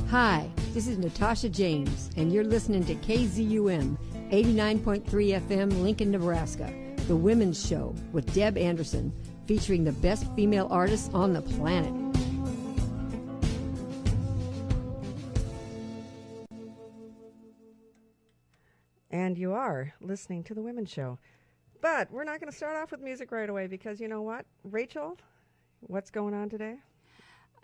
Hi, this is Natasha James, and you're listening to KZUM 89.3 FM, Lincoln, Nebraska, The Women's Show with Deb Anderson, featuring the best female artists on the planet. And you are listening to The Women's Show. But we're not going to start off with music right away because you know what? Rachel, what's going on today?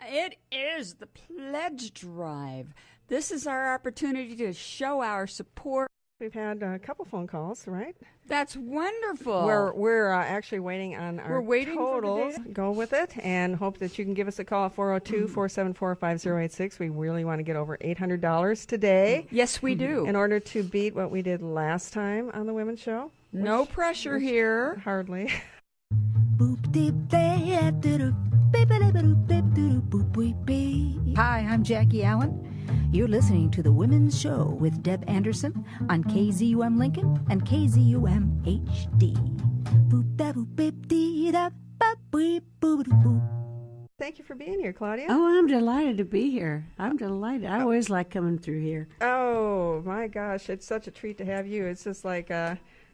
It is the Pledge Drive. This is our opportunity to show our support. We've had a couple phone calls, right? That's wonderful. We're actually waiting on our totals. Go with it and hope that you can give us a call at 402-474-5086. We really want to get over $800 today. Yes, we do. In order to beat what we did last time on the Women's Show. No pressure here. Hardly. Hi, I'm Jackie Allen. You're listening to The Women's Show with Deb Anderson on KZUM Lincoln and KZUM HD. Thank you for being here, Claudia. Oh, I'm delighted to be here. I'm delighted. I always like coming through here. Oh, my gosh. It's such a treat to have you. It's just like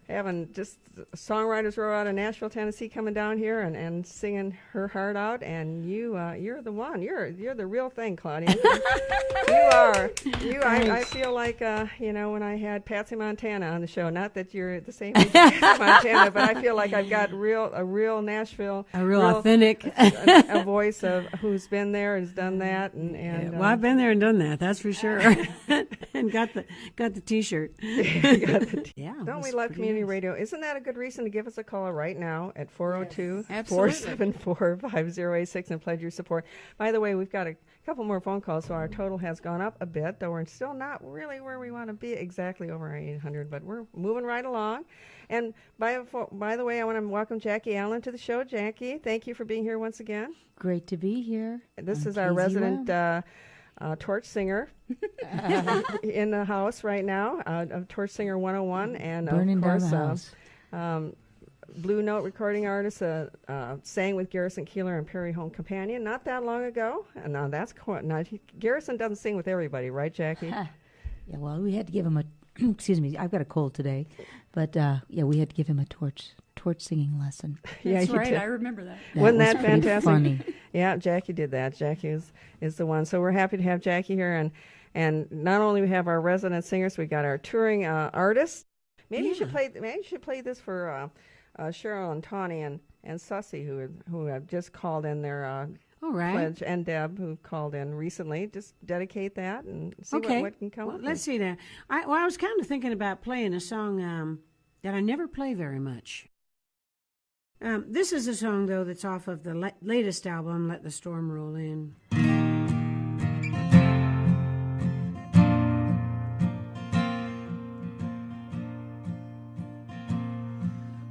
having just songwriters row out of Nashville, Tennessee, coming down here and singing her heart out. And you're the one. You're the real thing, Claudia. You are. I feel like when I had Patsy Montana on the show. Not that you're the same as Patsy Montana, but I feel like I've got a real Nashville, a real authentic, a voice of who's been there, has done that, and well, I've been there and done that. That's for sure. And got the T-shirt. Yeah. Don't we love community radio? Isn't that a good reason to give us a call right now at 402-474-5086 and pledge your support? By the way, we've got a couple more phone calls, so our total has gone up a bit, though we're still not really where we want to be, exactly over 800, but we're moving right along. And by the way, I want to welcome Jackie Allen to the show. Jackie, thank you for being here once again. Great to be here. This is our resident torch singer in the house right now, of Torch Singer 101, and burning of course, down the house. Blue Note recording artist, sang with Garrison Keillor and Perry Home Companion not that long ago. And now Garrison doesn't sing with everybody, right, Jackie? Yeah, well, we had to give him a. Excuse me, I've got a cold today, but we had to give him a torch singing lesson. That's right. I remember that. Wasn't that fantastic? Funny. Yeah, Jackie did that. Jackie is the one. So we're happy to have Jackie here, and not only we have our resident singers, we got our touring artists. Maybe you should play this for Cheryl and Tawny and Sussy, who have just called in their all right. pledge, and Deb, who called in recently. Just dedicate that and see what can come. Well, let's see that. I was kind of thinking about playing a song that I never play very much. This is a song, though, that's off of the latest album, Let the Storm Roll In.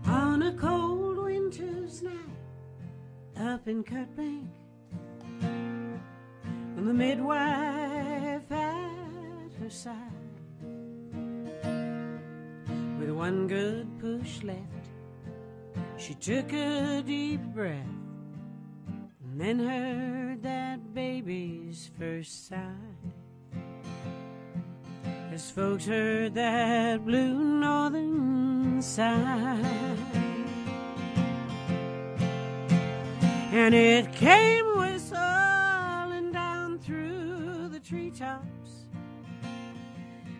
On a cold winter's night, up in Cut Bank, and the midwife at her side, with one good push left, she took a deep breath and then heard that baby's first sigh. As folks heard that blue northern sigh, and it came whistling down through the treetops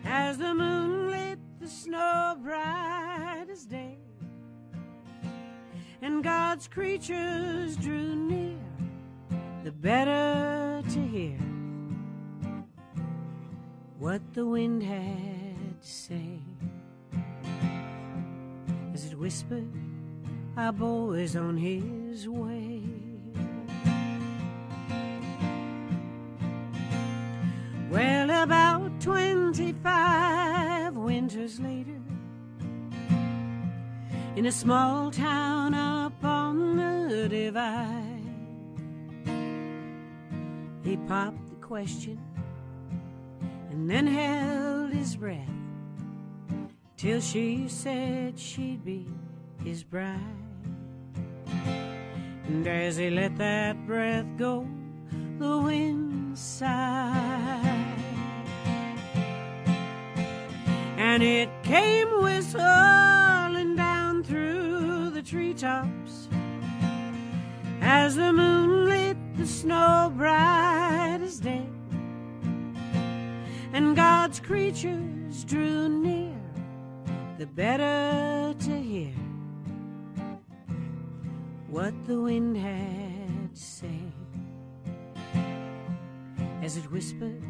as the moon lit the snow bright as day. And God's creatures drew near, the better to hear what the wind had to say. As it whispered, our boy's on his way. Well, about 25 winters later, in a small town up on the divide, he popped the question and then held his breath till she said she'd be his bride. And as he let that breath go, the wind sighed, and it came whistling down through the treetops as the moon lit the snow bright as day, and God's creatures drew near, the better to hear what the wind had to say. As it whispered,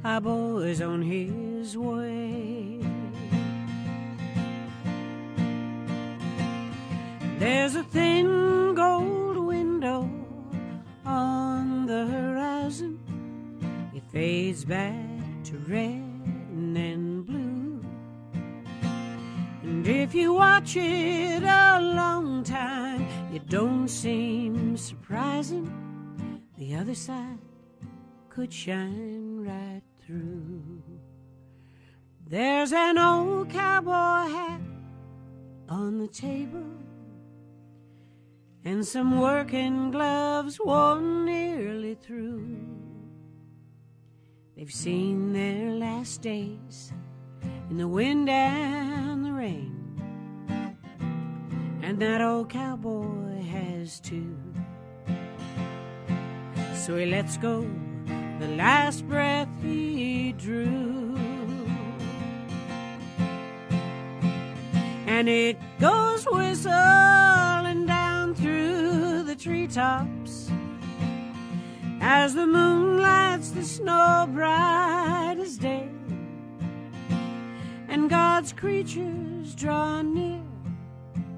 our boy's on his way. There's a thin gold window on the horizon. It fades back to red and then blue, and if you watch it a long time, it don't seem surprising. The other side could shine right through. There's an old cowboy hat on the table, and some working gloves worn nearly through. They've seen their last days in the wind and the rain, and that old cowboy has too. So he lets go the last breath he drew, and it goes whistling down through the treetops as the moon lights the snow bright as day, and God's creatures draw near,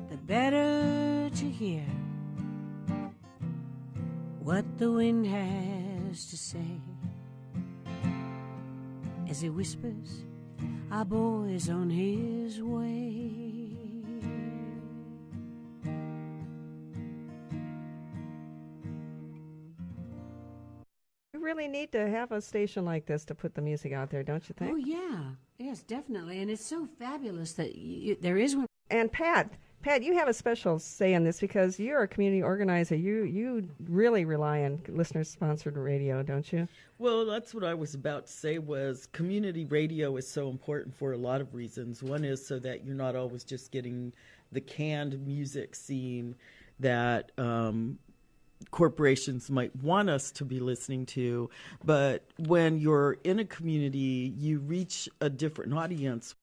the better to hear what the wind has to say. As he whispers, our boy's on his way. We really need to have a station like this to put the music out there, don't you think? Oh, yeah. Yes, definitely. And it's so fabulous that there is one. And Pat, you have a special say in this because you're a community organizer. You really rely on listener-sponsored radio, don't you? Well, that's what I was about to say was community radio is so important for a lot of reasons. One is so that you're not always just getting the canned music scene that corporations might want us to be listening to, but when you're in a community, you reach a different audience.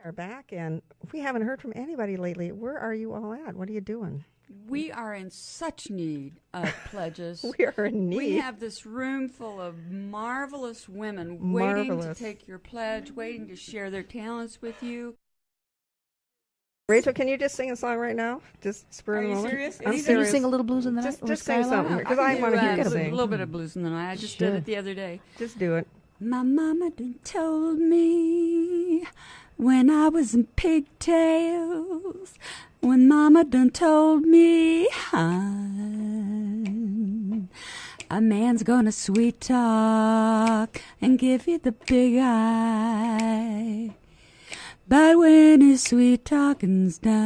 Are back, and we haven't heard from anybody lately. Where are you all at? What are you doing? We are in such need of pledges. We are in need. We have this room full of marvelous women waiting to take your pledge, waiting to share their talents with you. Rachel, can you just sing a song right now? Just spur Are the you moment. serious? I'm Can serious. you sing a little blues in the night? Just sing something, because I want to hear you a sing. little bit of blues in the night. I just did it the other day. Just do it. My mama done told me when I was in pigtails, when mama done told me, hon, a man's gonna sweet talk and give you the big eye. But when his sweet talking's done,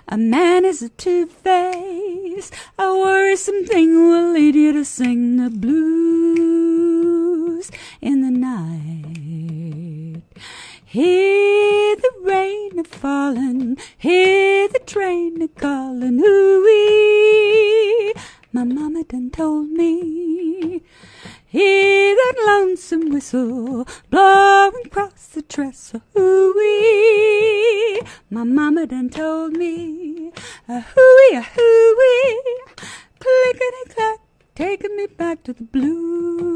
a man is a two-faced, a worrisome thing will lead you to sing the blues in the night. Hear the rain a-falling, hear the train a-calling, ooh-wee. My mama done told me, hear that lonesome whistle blowing across the trestle, ooh-wee. My mama done told me, a-hooey, clickety-clack, taking me back to the blues.